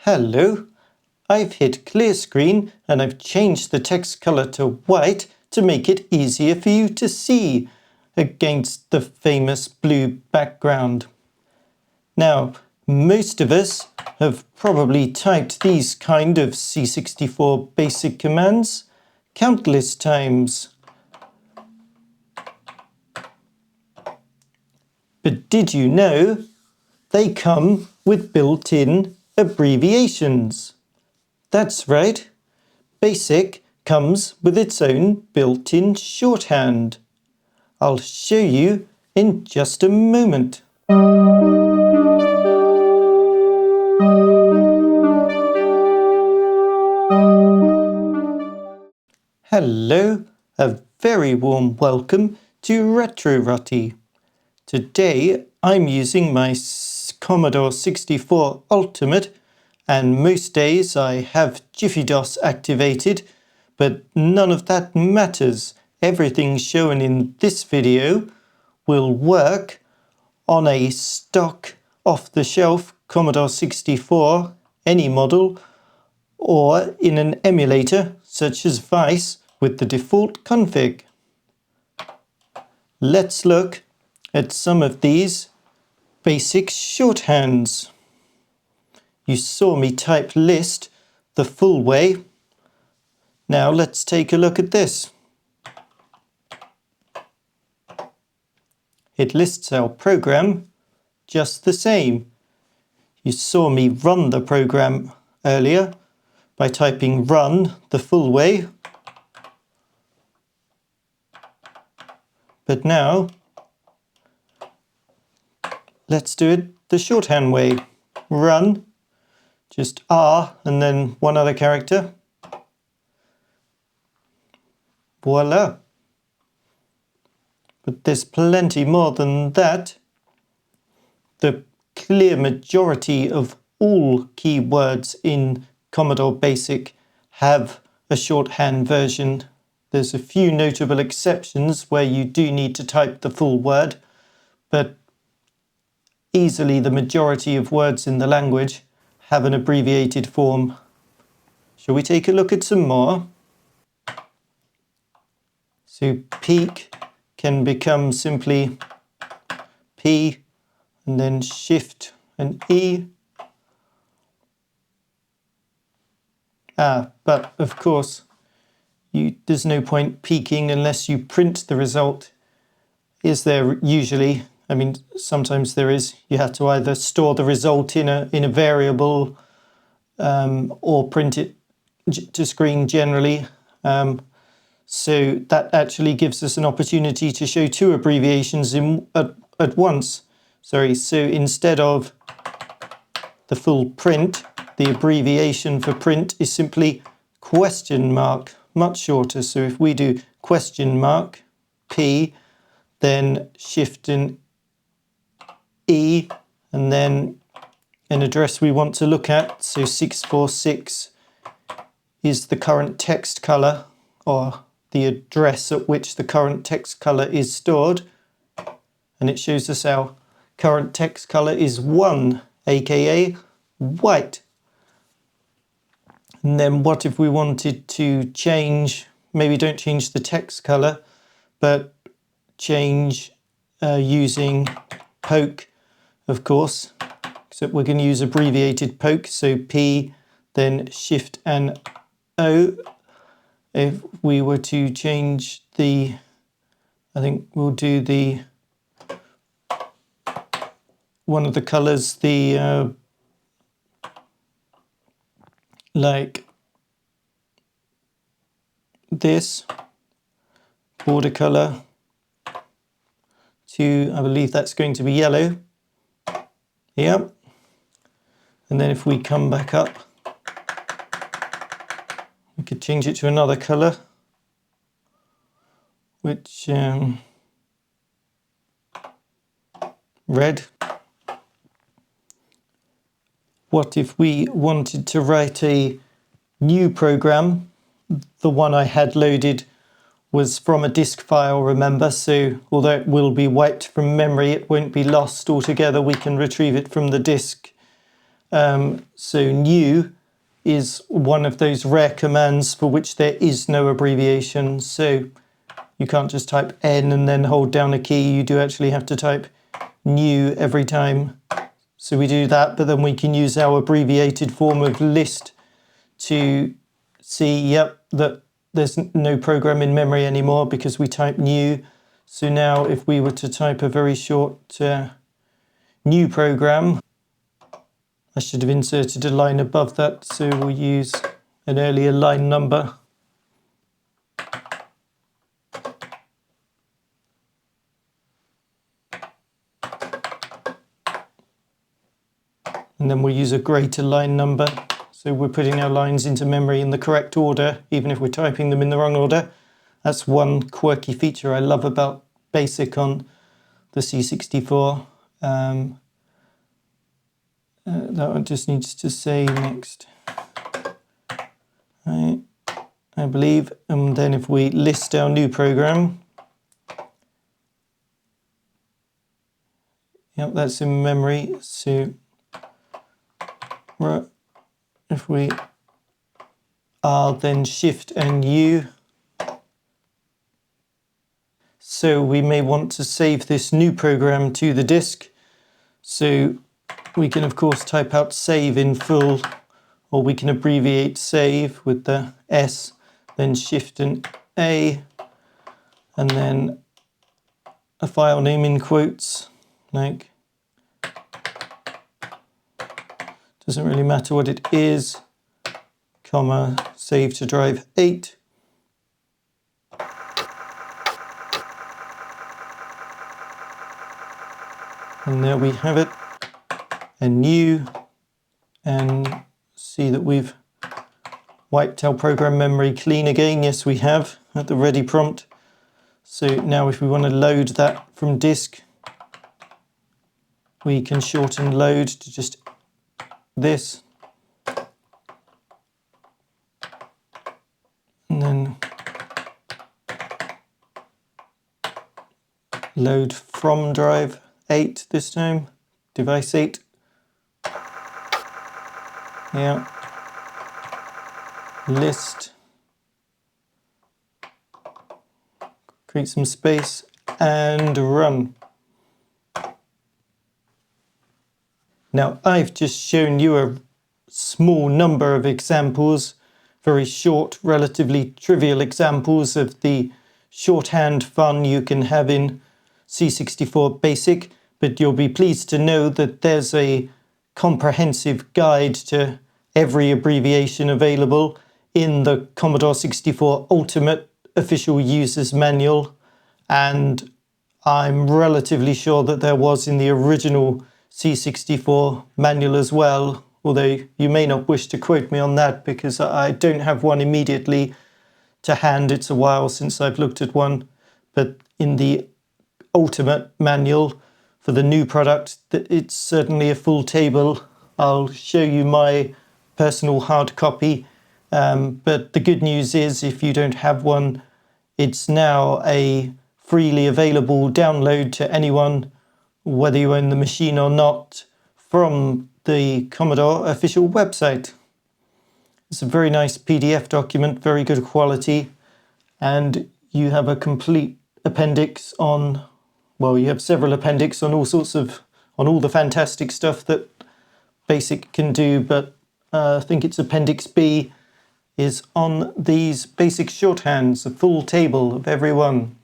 Hello, I've hit clear screen and I've changed the text color to white to make it easier for you to see against the famous blue background. Now, most of us have probably typed these kind of C64 basic commands countless times. But did you know they come with built-in abbreviations? That's right. BASIC comes with its own built-in shorthand. I'll show you in just a moment. Hello, a very warm welcome to Rottie. Today I'm using my Commodore 64 Ultimate, and most days I have Jiffy DOS activated, but none of that matters. Everything shown in this video will work on a stock off-the-shelf Commodore 64, any model, or in an emulator such as Vice with the default config. Let's look at some of these basic shorthands. You saw me type list the full way. Now let's take a look at this. It lists our program just the same. You saw me run the program earlier by typing run the full way. But now, let's do it the shorthand way. Run, just R and then one other character. Voila. But there's plenty more than that. The clear majority of all keywords in Commodore BASIC have a shorthand version. There's a few notable exceptions where you do need to type the full word, but easily the majority of words in the language have an abbreviated form. Shall we take a look at some more? So peak can become simply P and then shift and E. But of course, there's no point peaking unless you print the result. Is there usually? I mean, sometimes there is. You have to either store the result in a variable or print it to screen generally. So that actually gives us an opportunity to show two abbreviations at once. So instead of the full print, the abbreviation for print is simply question mark, much shorter. So if we do question mark P, then shift and E, and then an address we want to look at. So 646 is the current text color, or the address at which the current text color is stored. And it shows us our current text color is 1, aka white. And then what if we wanted to change, maybe don't change the text color, but change using poke, of course. So we're going to use abbreviated poke, so P, then shift and O. If we were to change I think we'll do one of the colors, like this, border color, to, I believe that's going to be yellow. Yep. And then if we come back up, we could change it to another color, which red. What if we wanted to write a new program? The one I had loaded was from a disk file, remember, so although it will be wiped from memory, it won't be lost altogether. We can retrieve it from the disk So new is one of those rare commands for which there is no abbreviation. So you can't just type N and then hold down a key. You do actually have to type new every time. So we do that, but then we can use our abbreviated form of list to see, yep, that there's no program in memory anymore because we type new. So now if we were to type a very short new program, I should have inserted a line above that, so we'll use an earlier line number. And then we'll use a greater line number. So we're putting our lines into memory in the correct order, even if we're typing them in the wrong order. That's one quirky feature I love about BASIC on the C64. That one just needs to say next, right, I believe. And then if we list our new program, yep, that's in memory. So if we R, then Shift and U. So we may want to save this new program to the disk. So we can of course type out save in full, or we can abbreviate save with the S, then Shift and A, and then a file name in quotes, like, doesn't really matter what it is, comma, save to drive 8. And there we have it, and new, and see that we've wiped our program memory clean again. Yes, we have, at the ready prompt. So now if we want to load that from disk, we can shorten load to just this. And then load from drive 8 this time, device 8. Yeah. List. Create some space and run. Now I've just shown you a small number of examples, very short, relatively trivial examples of the shorthand fun you can have in C64 BASIC, but you'll be pleased to know that there's a comprehensive guide to every abbreviation available in the Commodore 64 Ultimate Official User's Manual, and I'm relatively sure that there was in the original C64 manual as well, although you may not wish to quote me on that because I don't have one immediately to hand. It's a while since I've looked at one, but in the Ultimate manual for the new product, it's certainly a full table. I'll show you my personal hard copy, but the good news is if you don't have one, it's now a freely available download to anyone, whether you own the machine or not, from the Commodore official website. It's a very nice PDF document, very good quality, and you have a complete appendix on, well, you have several appendix on on all the fantastic stuff that BASIC can do, but I think it's Appendix B is on these basic shorthands, a full table of every one.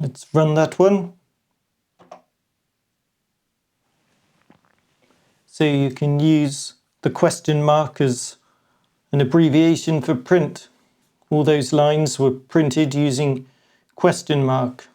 Let's run that one. So you can use the question mark as an abbreviation for print. All those lines were printed using question mark.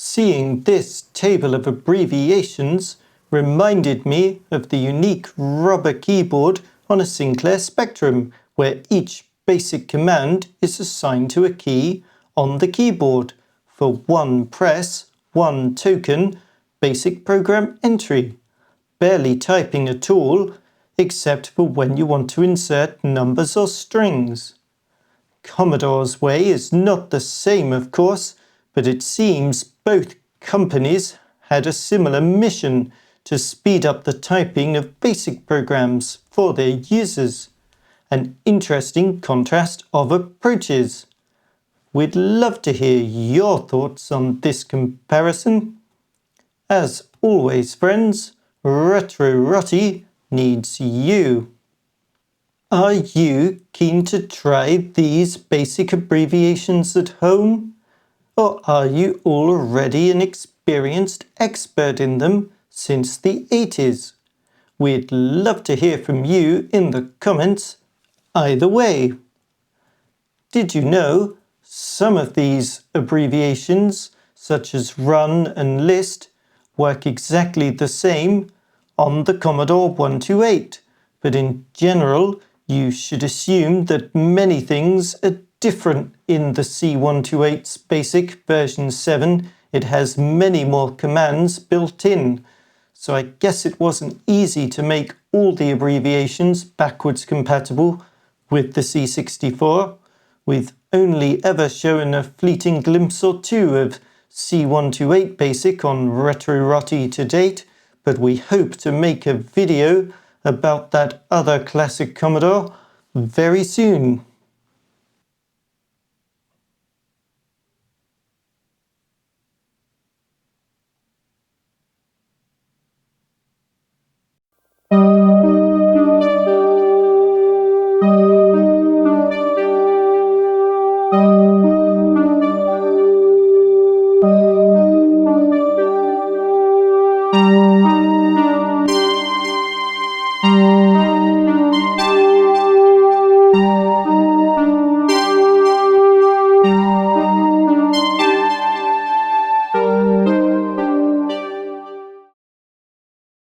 Seeing this table of abbreviations reminded me of the unique rubber keyboard on a Sinclair Spectrum, where each basic command is assigned to a key on the keyboard for one press, one token, basic program entry. Barely typing at all, except for when you want to insert numbers or strings. Commodore's way is not the same, of course, but it seems both companies had a similar mission to speed up the typing of basic programs for their users. An interesting contrast of approaches. We'd love to hear your thoughts on this comparison. As always, friends, Retro Rottie needs you. Are you keen to try these basic abbreviations at home? Or are you already an experienced expert in them since the 80s? We'd love to hear from you in the comments either way. Did you know some of these abbreviations, such as run and list, work exactly the same on the Commodore 128, but in general you should assume that many things are different in the C128's basic version 7. It has many more commands built in, so I guess it wasn't easy to make all the abbreviations backwards compatible with the C64. We've only ever shown a fleeting glimpse or two of C128 BASIC on Retro Rottie to date, but we hope to make a video about that other classic Commodore very soon.